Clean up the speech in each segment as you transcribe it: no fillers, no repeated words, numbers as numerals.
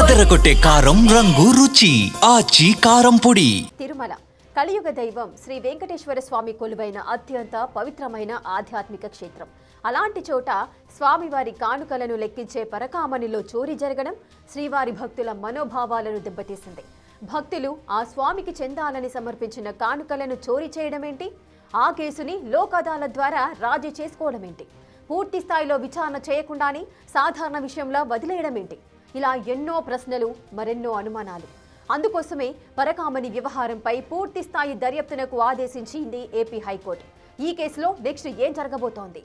అదరగొట్టే కారం రంగు రుచి ఆచి కారం పొడి. తిరుమల కలియుగ దైవం శ్రీ వెంకటేశ్వర స్వామి కొలువైన అత్యంత పవిత్రమైన ఆధ్యాత్మిక క్షేత్రం. అలాంటి చోట స్వామివారి కానుకలను లెక్కించే పరకామణిలో చోరీ జరగడం శ్రీవారి భక్తుల మనోభావాలను దెబ్బతీసింది. భక్తులు ఆ స్వామికి చెందాలని సమర్పించిన కానుకలను చోరీ చేయడమేంటి? ఆ కేసుని లోక్ అదాలత్ ద్వారా రాజీ చేసుకోవడమేంటి? పూర్తి స్థాయిలో విచారణ చేయకుండానే సాధారణ విషయంలో వదిలేయడమేంటి? ఇలా ఎన్నో ప్రశ్నలు, మరెన్నో అనుమానాలు. అందుకోసమే పరకామణి వ్యవహారంపై పూర్తి స్థాయి దర్యాప్తునకు ఆదేశించింది ఏపీ హైకోర్టు. ఈ కేసులో నెక్స్ట్ ఏం జరగబోతోంది?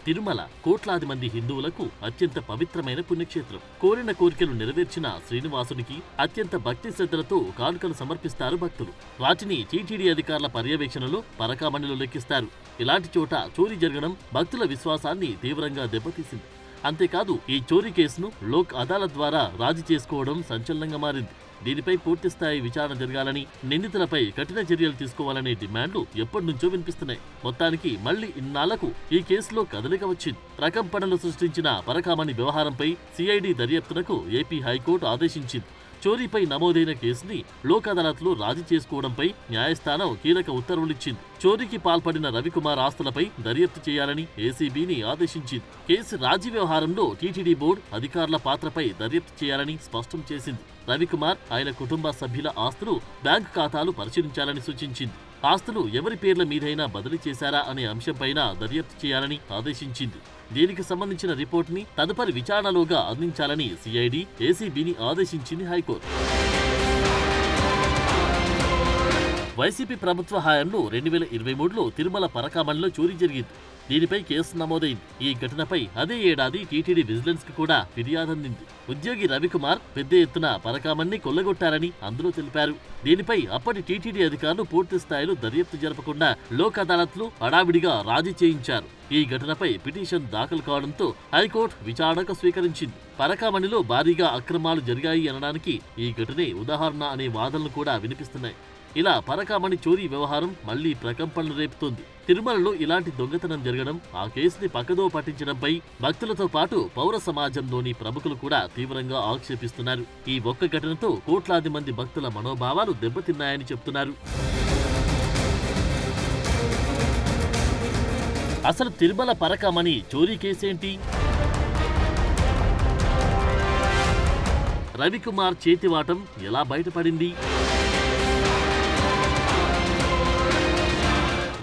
తిరుమల కోట్లాది మంది హిందువులకు అత్యంత పవిత్రమైన పుణ్యక్షేత్రం. కోరిన కోరికలు నెరవేర్చిన శ్రీనివాసునికి అత్యంత భక్తి శ్రద్ధలతో కానుకలు సమర్పిస్తారు భక్తులు. వాటిని టీటీడీ అధికారుల పర్యవేక్షణలో పరకామణిలో లెక్కిస్తారు. ఇలాంటి చోట చోరీ జరగడం భక్తుల విశ్వాసాన్ని తీవ్రంగా దెబ్బతీసింది. అంతేకాదు, ఈ చోరీ కేసును లోక్ అదాలత్ ద్వారా రాజీ చేసుకోవడం సంచలనంగా మారింది. దీనిపై పూర్తిస్థాయి విచారణ జరగాలని, నిందితులపై కఠిన చర్యలు తీసుకోవాలనే డిమాండ్లు ఎప్పటినుంచో వినిపిస్తున్నాయి. మొత్తానికి మళ్లీ ఇన్నాళ్లకు ఈ కేసులో కదలిక వచ్చింది. ప్రకంపనలు సృష్టించిన పరకామణి వ్యవహారంపై సిఐడి దర్యాప్తునకు ఏపీ హైకోర్టు ఆదేశించింది. చోరీపై నమోదైన కేసుని లోక్ అదాలత్లో రాజీ చేసుకోవడంపై న్యాయస్థానం కీలక ఉత్తర్వులిచ్చింది. చోరీకి పాల్పడిన రవికుమార్ ఆస్తులపై దర్యాప్తు చేయాలని ఏసీబీని ఆదేశించింది. కేసు రాజీ వ్యవహారంలో టీటీడీ బోర్డు అధికారుల పాత్రపై దర్యాప్తు చేయాలని స్పష్టం చేసింది. రవికుమార్, ఆయన కుటుంబ సభ్యుల ఆస్తులు, బ్యాంకు ఖాతాలు పరిశీలించాలని సూచించింది. ఆస్తులు ఎవరి పేర్ల మీదైనా బదిలీ చేశారా అనే అంశంపైన దర్యాప్తు చేయాలని ఆదేశించింది. దీనికి సంబంధించిన రిపోర్టుని తదుపరి విచారణలోగా అందించాలని సిఐడి, ఏసీబీని ఆదేశించింది హైకోర్టు. వైసీపీ ప్రభుత్వ హయాంలో 2023లో తిరుమల పరకామణిలో చోరీ జరిగింది. దీనిపై కేసు నమోదైంది. ఈ ఘటనపై అదే ఏడాది టీటీడీ విజిలెన్స్ కు కూడా ఫిర్యాదు అందింది. ఉద్యోగి రవికుమార్ పెద్ద ఎత్తున పరకామణిని కొల్లగొట్టారని అందులో తెలిపారు. దీనిపై అప్పటి టీటీడీ అధికారులు పూర్తి స్థాయిలో దర్యాప్తు జరపకుండా లోక్ అదాలత్లో హడావిడిగా రాజీ చేయించారు. ఈ ఘటనపై పిటిషన్ దాఖలు కావడంతో హైకోర్టు విచారణకు స్వీకరించింది. పరకామణిలో భారీగా అక్రమాలు జరిగాయి అనడానికి ఈ ఘటనే ఉదాహరణ అనే వాదనలు కూడా వినిపిస్తున్నాయి. ఇలా పరకామణి చోరీ వ్యవహారం మళ్లీ ప్రకంపనలు రేపుతోంది. తిరుమలలో ఇలాంటి దొంగతనం జరగడం, ఆ కేసుని పక్కదో పట్టించడంపై భక్తులతో పాటు పౌర సమాజంలోని ప్రముఖులు కూడా తీవ్రంగా ఆక్షేపిస్తున్నారు. ఈ ఒక్క ఘటనతో కోట్లాది మంది భక్తుల మనోభావాలు దెబ్బతిన్నాయని చెప్తున్నారు. అసలు తిరుమల పరకామణి చోరీ కేసేంటి? రవికుమార్ చేతివాటం ఎలా బయటపడింది?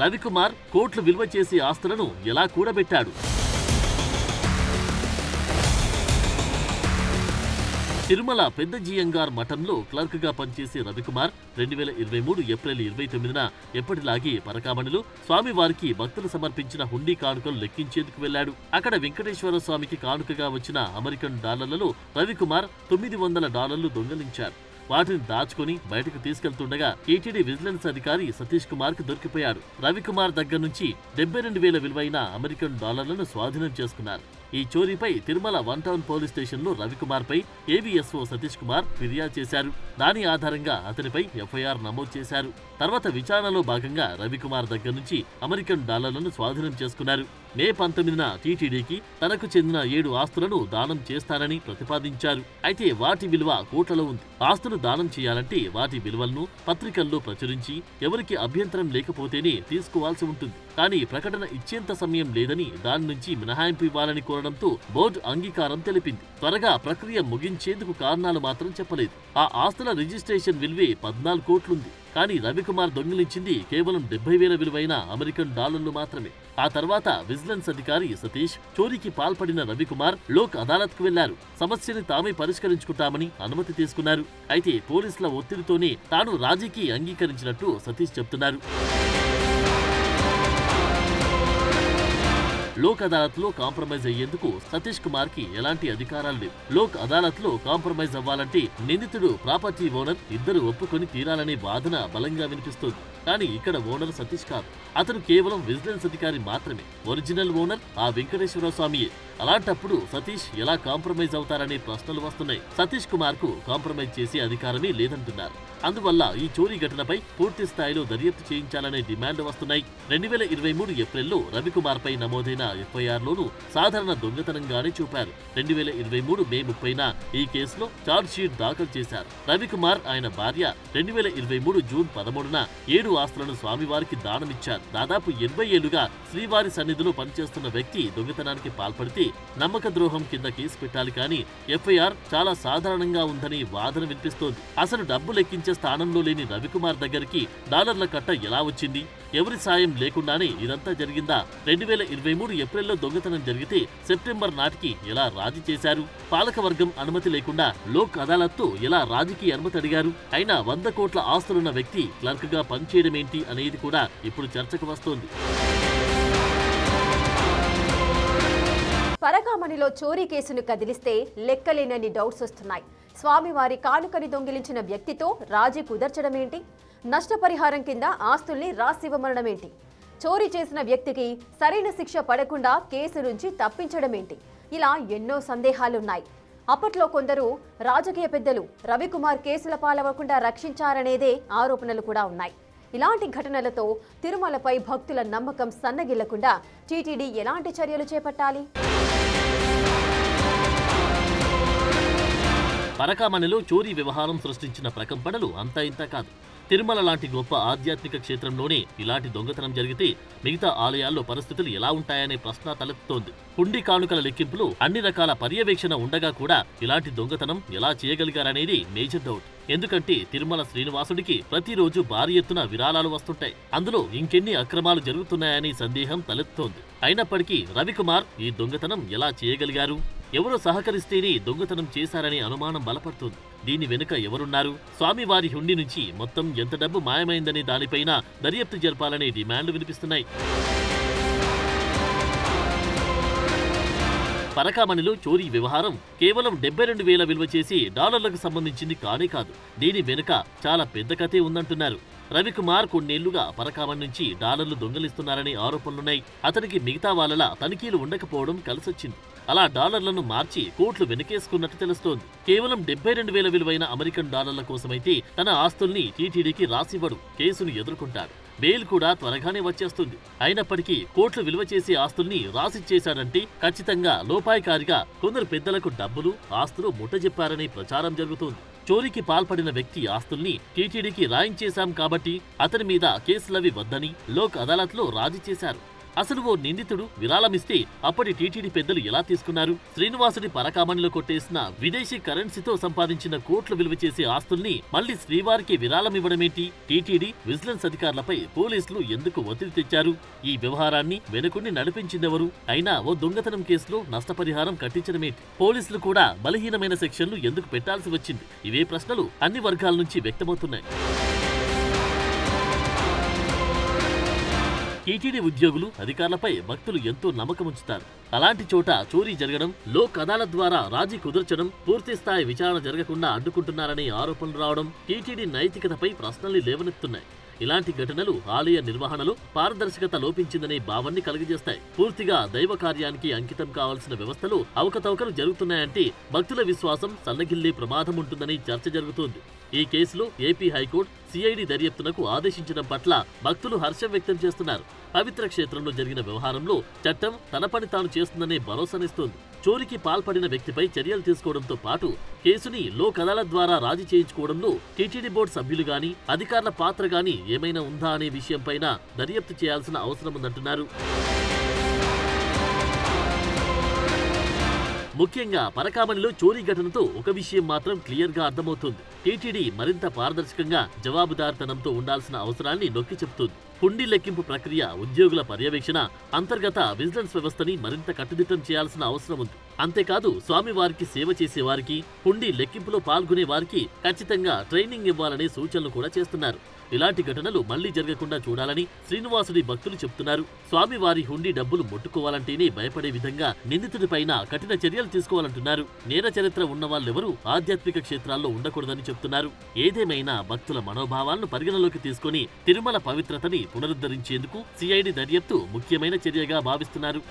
రవికుమార్ కోట్లు విలువ చేసే ఆస్తులను ఎలా కూడబెట్టాడు? తిరుమల పెద్ద జియంగార్ మఠంలో క్లర్క్ గా పనిచేసే రవికుమార్ 2023 ఏప్రిల్ 29న ఎప్పటిలాగే పరకామణిలో స్వామివారికి భక్తులు సమర్పించిన హుండీ కానుకలు లెక్కించేందుకు వెళ్లాడు. అక్కడ వెంకటేశ్వర స్వామికి కానుకగా వచ్చిన అమెరికన్ డాలర్లలో రవికుమార్ $900 దొంగలించారు. వాటిని దాచుకుని బయటకు తీసుకెళ్తుండగా టీటీడీ విజిలెన్స్ అధికారి సతీష్ కుమార్ కు దొరికిపోయాడు. రవికుమార్ దగ్గర నుంచి 72,000 విలువైన అమెరికన్ డాలర్లను స్వాధీనం చేసుకున్నారు. ఈ చోరీపై తిరుమల 1 టౌన్ పోలీస్ స్టేషన్లో రవికుమార్ పై ఏవీఎస్ఓ సతీష్ కుమార్ ఫిర్యాదు చేశారు. దాని ఆధారంగా అతనిపై ఎఫ్ఐఆర్ నమోదు చేశారు. తర్వాత విచారణలో భాగంగా రవికుమార్ దగ్గర నుంచి అమెరికన్ డాలర్లను స్వాధీనం చేసుకున్నారు. మే 19న టీటీడీకి తనకు చెందిన 7 ఆస్తులను దానం చేస్తానని ప్రతిపాదించారు. అయితే వాటి విలువ కోట్లలో ఉంది. ఆస్తులు దానం చేయాలంటే వాటి విలువలను పత్రికల్లో ప్రచురించి ఎవరికి అభ్యంతరం లేకపోతేనే తీసుకోవాల్సి ఉంటుంది. కానీ ప్రకటన ఇచ్చేంత సమయం లేదని, దాని నుంచి మినహాయింపు ఇవ్వాలని కోరడంతో బోర్డు అంగీకారం తెలిపింది. త్వరగా ప్రక్రియ ముగించేందుకు కారణాలు మాత్రం చెప్పలేదు. ఆ ఆస్తుల రిజిస్ట్రేషన్ విలువే 14 కోట్లుంది. కానీ రవికుమార్ దొంగిలించింది కేవలం 70,000 విలువైన అమెరికన్ డాలర్లు మాత్రమే. ఆ తర్వాత విజిలెన్స్ అధికారి సతీష్ చోరీకి పాల్పడిన రవికుమార్ లోక్ అదాలత్ కు వెళ్లారు. సమస్యని తామే పరిష్కరించుకుంటామని అనుమతి తీసుకున్నారు. అయితే పోలీసుల ఒత్తిడితోనే తాను రాజీకి అంగీకరించినట్టు సతీష్ చెప్తున్నారు. లోక్ అదాలత్ లో కాంప్రమైజ్ అయ్యేందుకు సతీష్ కుమార్ కి ఎలాంటి అధికారాలు లేవు. లోక్ అదాలత్ లో కాంప్రమైజ్ అవ్వాలంటే నిందితుడు, ప్రాపర్టీ ఓనర్ ఇద్దరు ఒప్పుకొని తీరాలనే వాదన బలంగా వినిపిస్తోంది. కానీ ఇక్కడ ఓనర్ సతీష్ కాదు. అతను కేవలం విజిలెన్స్ అధికారి మాత్రమే. ఒరిజినల్ ఓనర్ ఆ వెంకటేశ్వర స్వామియే. అలాంటప్పుడు సతీష్ ఎలా కాంప్రమైజ్ అవుతారనే ప్రశ్నలు వస్తున్నాయి. సతీష్ కుమార్ కు కాంప్రమైజ్ చేసే అధికారమే లేదంటున్నారు. అందువల్ల ఈ చోరీ ఘటనపై పూర్తి స్థాయిలో దర్యాప్తు చేయించాలనే డిమాండ్లు వస్తున్నాయి. 2023 ఏప్రిల్లో రవికుమార్ పై నమోదైన ఎఫ్ఐఆర్ లోను సాధారణ దొంగతనంగానే చూపారు. 2023 మే 30న ఈ కేసులో ఛార్జ్ షీట్ దాఖలు చేశారు. రవికుమార్ ఆయన భార్య 2023 జూన్ 13న 7 ఆస్తులను స్వామివారికి దానమిచ్చారు. దాదాపు 80 ఏళ్లుగా శ్రీవారి సన్నిధిలో పనిచేస్తున్న వ్యక్తి దొంగతనానికి పాల్పడితే నమ్మక ద్రోహం కింద కేసు పెట్టాలి కానీ ఎఫ్ఐఆర్ చాలా సాధారణంగా ఉందని వాదన వినిపిస్తోంది. అసలు డబ్బు లెక్కించే స్థానంలో లేని రవికుమార్ దగ్గరికి డాలర్ల కట్ట ఎలా వచ్చింది? ఎవరి సాయం లేకుండానే ఇదంతా జరిగిందా? 2023 ఏప్రిల్లో దొంగతనం జరిగితే సెప్టెంబర్ నాటికి ఎలా రాజీ చేశారు? పాలకవర్గం అనుమతి లేకుండా లోక్ అదాలత్తో ఎలా రాజీకి అనుమతి అడిగారు? అయినా 100 కోట్ల ఆస్తులున్న వ్యక్తి క్లర్క్ గా పనిచేయడమేంటి అనేది కూడా ఇప్పుడు చర్చకు వస్తోంది. పరకామణిలో చోరీ కేసును కదిలిస్తే లెక్కలేనన్ని డౌట్స్ వస్తున్నాయి. స్వామివారి కానుకని దొంగిలించిన వ్యక్తితో రాజీ కుదర్చడమేంటి? నష్టపరిహారం కింద ఆస్తుల్ని రాసివ్వమనడమేంటి? చోరీ చేసిన వ్యక్తికి సరైన శిక్ష పడకుండా కేసు నుంచి తప్పించడమేంటి? ఇలా ఎన్నో సందేహాలున్నాయి. అప్పట్లో కొందరు రాజకీయ పెద్దలు రవికుమార్ కేసుల పాలవకుండా రక్షించారనేదే ఆరోపణలు కూడా ఉన్నాయి. ఇలాంటి ఘటనలతో తిరుమలపై భక్తుల నమ్మకం సన్నగిల్లకుండా టీటీడీ ఎలాంటి చర్యలు చేపట్టాలి? పరకామణిలో చోరీ వ్యవహారం సృష్టించిన ప్రకంపనలు అంతా ఇంతా కాదు. తిరుమల లాంటి గొప్ప ఆధ్యాత్మిక క్షేత్రంలోనే ఇలాంటి దొంగతనం జరిగితే మిగతా ఆలయాల్లో పరిస్థితులు ఎలా ఉంటాయనే ప్రశ్న తలెత్తుతోంది. హుండీ కానుకల లెక్కింపులో అన్ని రకాల పర్యవేక్షణ ఉండగా కూడా ఇలాంటి దొంగతనం ఎలా చేయగలిగారనేది మేజర్ డౌట్. ఎందుకంటే తిరుమల శ్రీనివాసుడికి ప్రతిరోజు భారీ ఎత్తున విరాళాలు వస్తుంటాయి. అందులో ఇంకెన్ని అక్రమాలు జరుగుతున్నాయని సందేహం తలెత్తుతోంది. అయినప్పటికీ రవికుమార్ ఈ దొంగతనం ఎలా చేయగలిగారు? ఎవరో సహకరిస్తేనే దొంగతనం చేశారనే అనుమానం బలపడుతుంది. దీని వెనుక ఎవరున్నారు? స్వామివారి హుండీ నుంచి మొత్తం ఎంత డబ్బు మాయమైందనే దానిపైన దర్యాప్తు జరపాలనే డిమాండ్లు వినిపిస్తున్నాయి. పరకామణిలో చోరీ వ్యవహారం కేవలం 72,000 విలువ చేసి డాలర్లకు సంబంధించింది కానే కాదు. దీని వెనుక చాలా పెద్ద కథే ఉందంటున్నారు. రవికుమార్ కొన్నేళ్లుగా పరకామణి నుంచి డాలర్లు దొంగలిస్తున్నారనే ఆరోపణలున్నాయి. అతనికి మిగతా వాళ్ళలా తనిఖీలు ఉండకపోవడం కలిసొచ్చింది. అలా డాలర్లను మార్చి కోట్లు వెనకేసుకున్నట్టు తెలుస్తోంది. కేవలం 72,000 విలువైన అమెరికన్ డాలర్ల కోసమైతే తన ఆస్తుల్ని టీటీడీకి రాసివ్వడు, కేసును ఎదుర్కొంటాడు. బెయిల్ కూడా త్వరగానే వచ్చేస్తుంది. అయినప్పటికీ కోట్లు విలువ చేసే ఆస్తుల్ని రాసిచ్చేశాడంటే ఖచ్చితంగా లోపాయికారిగా కొందరు పెద్దలకు డబ్బులు, ఆస్తులు ముట్టజెప్పారనే ప్రచారం జరుగుతోంది. చోరీకి పాల్పడిన వ్యక్తి ఆస్తుల్ని టీటీడీకి రాయించేశాం కాబట్టి అతని మీద కేసులవి వద్దని లోక్ అదాలత్లో రాజీ చేశారు. అసలు ఓ నిందితుడు విరాళమిస్తే అప్పటి టీటీడీ పెద్దలు ఎలా తీసుకున్నారు? శ్రీనివాసుడి పరకామణిలో కొట్టేసిన విదేశీ కరెన్సీతో సంపాదించిన కోట్లు విలువ చేసే ఆస్తుల్ని మళ్లీ శ్రీవారికి విరాళం ఇవ్వడమేంటి? టీటీడీ విజిలెన్స్ అధికారులపై పోలీసులు ఎందుకు ఒత్తిడి తెచ్చారు? ఈ వ్యవహారాన్ని వెనుకుండి నడిపించిందెవరు? అయినా ఓ దొంగతనం కేసులో నష్టపరిహారం కట్టించడమేంటి? పోలీసులు కూడా బలహీనమైన సెక్షన్లు ఎందుకు పెట్టాల్సి వచ్చింది? ఇవే ప్రశ్నలు అన్ని వర్గాల నుంచి వ్యక్తమవుతున్నాయి. టీటీడీ ఉద్యోగులు, అధికారులపై భక్తులు ఎంతో నమ్మకముంచుతారు. అలాంటి చోట చోరీ జరగడం, లోక్ అదాలత్ ద్వారా రాజీ కుదర్చడం, పూర్తిస్థాయి విచారణ జరగకుండా అడ్డుకుంటున్నారనే ఆరోపణలు రావడం టీటీడీ నైతికతపై ప్రశ్నల్ని లేవనెత్తున్నాయి. ఇలాంటి ఘటనలు ఆలయ నిర్వహణలో పారదర్శకత లోపించిందనే భావాన్ని కలిగజేస్తాయి. పూర్తిగా దైవ కార్యానికి అంకితం కావాల్సిన వ్యవస్థలో అవకతవకలు జరుగుతున్నాయంటే భక్తుల విశ్వాసం సన్నగిల్లే ప్రమాదం ఉంటుందని చర్చ జరుగుతోంది. ఈ కేసులో ఏపీ హైకోర్టు సిఐడి దర్యాప్తునకు ఆదేశించడం పట్ల భక్తులు హర్షం వ్యక్తం చేస్తున్నారు. పవిత్ర క్షేత్రంలో జరిగిన వ్యవహారంలో చట్టం తన పని తాను చేస్తుందనే భరోసానిస్తోంది. చోరీకి పాల్పడిన వ్యక్తిపై చర్యలు తీసుకోవడంతో పాటు కేసుని లోక్ అదాలత్ ద్వారా రాజీ చేయించుకోవడంలో టీటీడీ బోర్డు సభ్యులు గాని, అధికారుల పాత్ర గాని ఏమైనా ఉందా అనే విషయంపైన దర్యాప్తు చేయాల్సిన అవసరం ఉందంటున్నారు. ముఖ్యంగా పరకామణిలో చోరీ ఘటనతో ఒక విషయం మాత్రం క్లియర్ గా అర్థమవుతోంది. టీటీడీ మరింత పారదర్శకంగా, జవాబుదారితనంతో ఉండాల్సిన అవసరాన్ని నొక్కి చెబుతోంది. హుండీ లెక్కింపు ప్రక్రియ, ఉద్యోగుల పర్యవేక్షణ, అంతర్గత విజిలెన్స్ వ్యవస్థని మరింత కట్టుదిట్టం చేయాల్సిన అవసరం ఉంది. అంతేకాదు స్వామివారికి సేవ చేసేవారికి, హుండీ లెక్కింపులో పాల్గొనే వారికి ఖచ్చితంగా ట్రైనింగ్ ఇవ్వాలనే సూచనలు కూడా చేస్తున్నారు. ఇలాంటి ఘటనలు మళ్లీ జరగకుండా చూడాలని శ్రీనివాసుడి భక్తులు చెబుతున్నారు. స్వామివారి హుండీ డబ్బులు ముట్టుకోవాలంటేనే భయపడే విధంగా నిందితుడిపైన కఠిన చర్యలు తీసుకోవాలంటున్నారు. నేర చరిత్ర ఉన్న వాళ్ళెవరూ ఆధ్యాత్మిక క్షేత్రాల్లో ఉండకూడదని చెబుతున్నారు. ఏదేమైనా భక్తుల మనోభావాలను పరిగణలోకి తీసుకుని తిరుమల పవిత్రతని పునరుద్ధరించేందుకు సిఐడి దర్యాప్తు ముఖ్యమైన చర్యగా భావిస్తున్నారు.